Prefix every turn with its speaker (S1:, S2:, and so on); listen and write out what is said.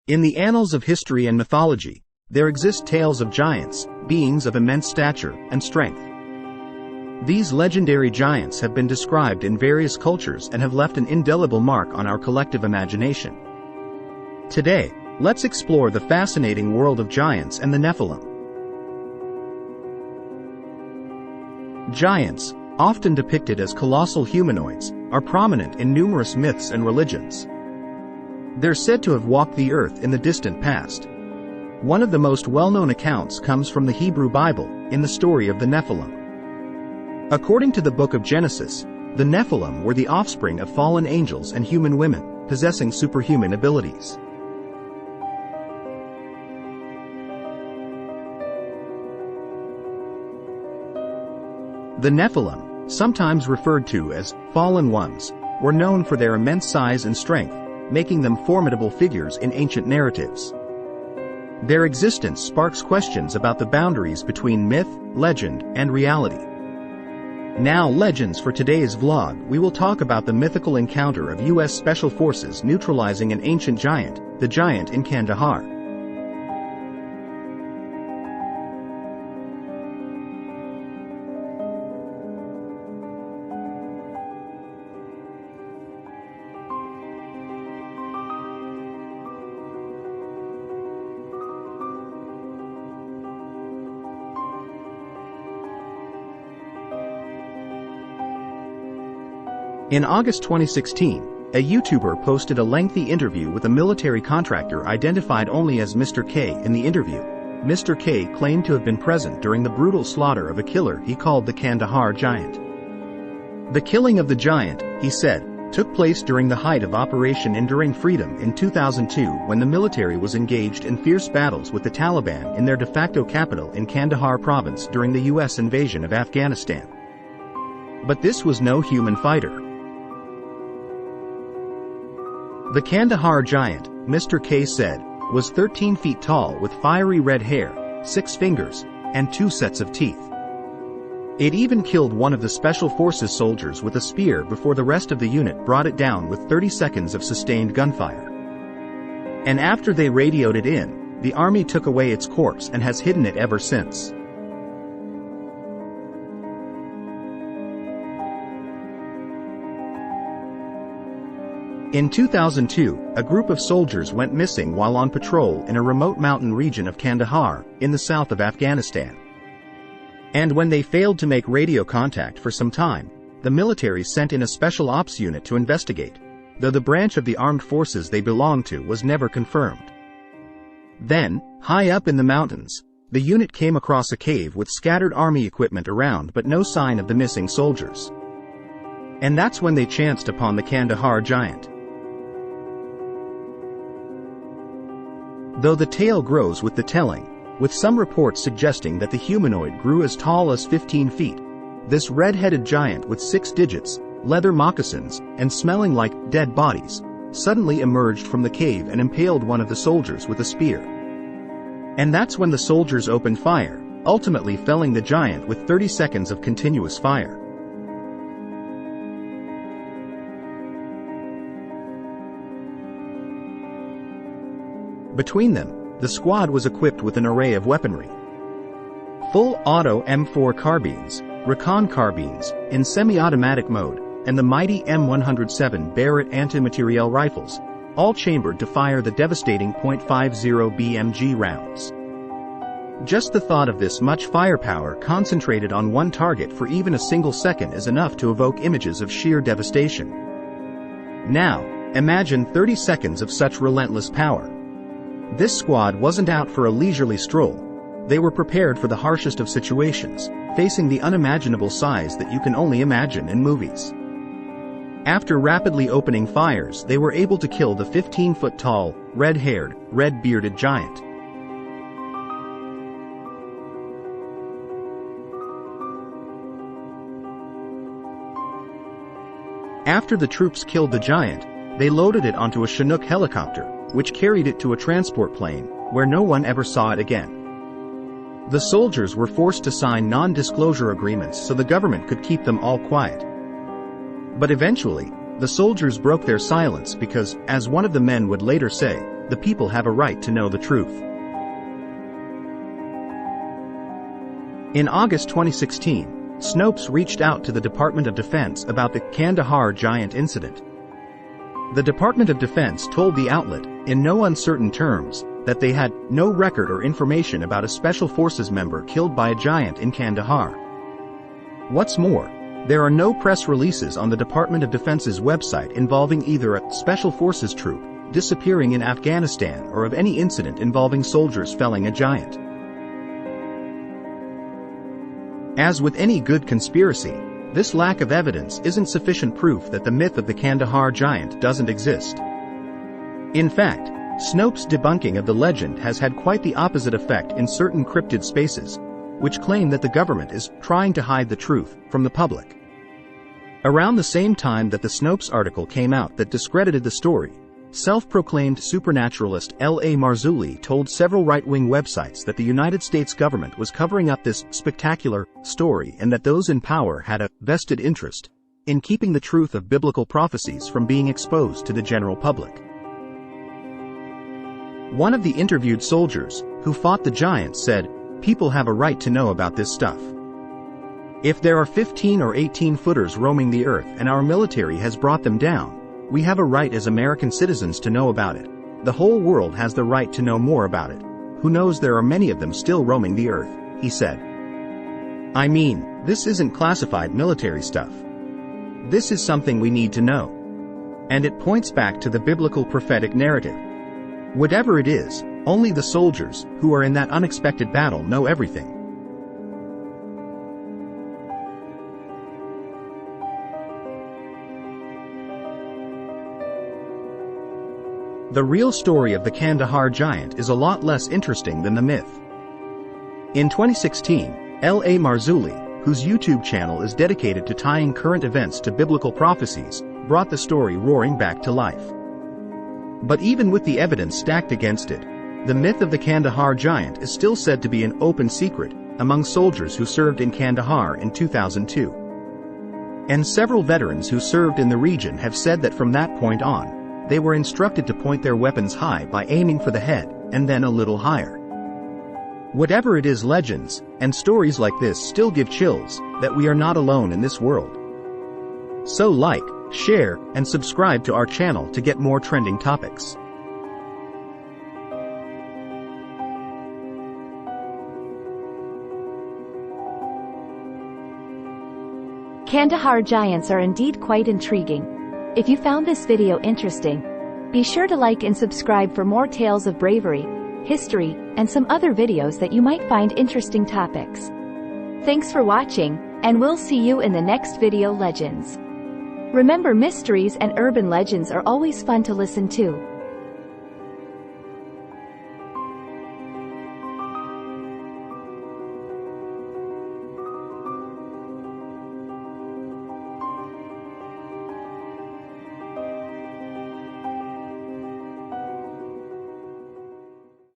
S1: In the annals of history and mythology, there exist tales of giants, beings of immense stature and strength. These legendary giants have been described in various cultures and have left an indelible mark on our collective imagination. Today, let's explore the fascinating world of giants and the Nephilim. Giants, often depicted as colossal humanoids, are prominent in numerous myths and religions. They're said to have walked the earth in the distant past. One of the most well-known accounts comes from the Hebrew Bible, in the story of the Nephilim. According to the book of Genesis, the Nephilim were the offspring of fallen angels and human women, possessing superhuman abilities. The Nephilim, sometimes referred to as fallen ones, were known for their immense size and strength, making them formidable figures in ancient narratives. Their existence sparks questions about the boundaries between myth, legend, and reality. Now, legends for today's vlog. We will talk about the mythical encounter of U.S. Special Forces neutralizing an ancient giant, the giant in Kandahar. In August 2016, a YouTuber posted a lengthy interview with a military contractor identified only as Mr. K. In the interview, Mr. K claimed to have been present during the brutal slaughter of a killer he called the Kandahar Giant. The killing of the giant, he said, took place during the height of Operation Enduring Freedom in 2002 when the military was engaged in fierce battles with the Taliban in their de facto capital in Kandahar province during the U.S. invasion of Afghanistan. But this was no human fighter. The Kandahar Giant, Mr. K said, was 13 feet tall with fiery red hair, 6 fingers, and 2 sets of teeth. It even killed one of the Special Forces soldiers with a spear before the rest of the unit brought it down with 30 seconds of sustained gunfire. And after they radioed it in, the army took away its corpse and has hidden it ever since. In 2002, a group of soldiers went missing while on patrol in a remote mountain region of Kandahar, in the south of Afghanistan. And when they failed to make radio contact for some time, the military sent in a special ops unit to investigate, though the branch of the armed forces they belonged to was never confirmed. Then, high up in the mountains, the unit came across a cave with scattered army equipment around but no sign of the missing soldiers. And that's when they chanced upon the Kandahar Giant. Though the tale grows with the telling, with some reports suggesting that the humanoid grew as tall as 15 feet, this red-headed giant with 6 digits, leather moccasins, and smelling like dead bodies, suddenly emerged from the cave and impaled one of the soldiers with a spear. And that's when the soldiers opened fire, ultimately felling the giant with 30 seconds of continuous fire. Between them, the squad was equipped with an array of weaponry. Full auto M4 carbines, recon carbines, in semi-automatic mode, and the mighty M107 Barrett anti-materiel rifles, all chambered to fire the devastating .50 BMG rounds. Just the thought of this much firepower concentrated on one target for even a single second is enough to evoke images of sheer devastation. Now, imagine 30 seconds of such relentless power. This squad wasn't out for a leisurely stroll. They were prepared for the harshest of situations, facing the unimaginable size that you can only imagine in movies. After rapidly opening fires, they were able to kill the 15-foot-tall, red-haired, red-bearded giant. After the troops killed the giant, they loaded it onto a Chinook helicopter, which carried it to a transport plane, where no one ever saw it again. The soldiers were forced to sign non-disclosure agreements so the government could keep them all quiet. But eventually, the soldiers broke their silence because, as one of the men would later say, the people have a right to know the truth. In August 2016, Snopes reached out to the Department of Defense about the Kandahar Giant incident. The Department of Defense told the outlet, in no uncertain terms, that they had no record or information about a Special Forces member killed by a giant in Kandahar. What's more, there are no press releases on the Department of Defense's website involving either a Special Forces troop disappearing in Afghanistan or of any incident involving soldiers felling a giant. As with any good conspiracy, this lack of evidence isn't sufficient proof that the myth of the Kandahar Giant doesn't exist. In fact, Snopes' debunking of the legend has had quite the opposite effect in certain cryptid spaces, which claim that the government is trying to hide the truth from the public. Around the same time that the Snopes article came out that discredited the story, self-proclaimed supernaturalist L.A. Marzulli told several right-wing websites that the United States government was covering up this spectacular story and that those in power had a vested interest in keeping the truth of biblical prophecies from being exposed to the general public. One of the interviewed soldiers, who fought the giant, said, "People have a right to know about this stuff. If there are 15 or 18-footers roaming the earth and our military has brought them down, we have a right as American citizens to know about it. The whole world has the right to know more about it. Who knows, there are many of them still roaming the earth," he said. I mean, this isn't classified military stuff. This is something we need to know. And it points back to the biblical prophetic narrative. Whatever it is, only the soldiers, who are in that unexpected battle, know everything. The real story of the Kandahar Giant is a lot less interesting than the myth. In 2016, L.A. Marzulli, whose YouTube channel is dedicated to tying current events to biblical prophecies, brought the story roaring back to life. But even with the evidence stacked against it, the myth of the Kandahar Giant is still said to be an open secret among soldiers who served in Kandahar in 2002. And several veterans who served in the region have said that from that point on, they were instructed to point their weapons high by aiming for the head, and then a little higher. Whatever it is, legends and stories like this still give chills that we are not alone in this world. So like, share, and subscribe to our channel to get more trending topics.
S2: Kandahar giants are indeed quite intriguing. If you found this video interesting, be sure to like and subscribe for more tales of bravery, history, and some other videos that you might find interesting topics. Thanks for watching, and we'll see you in the next video. Legends. Remember, mysteries and urban legends are always fun to listen to.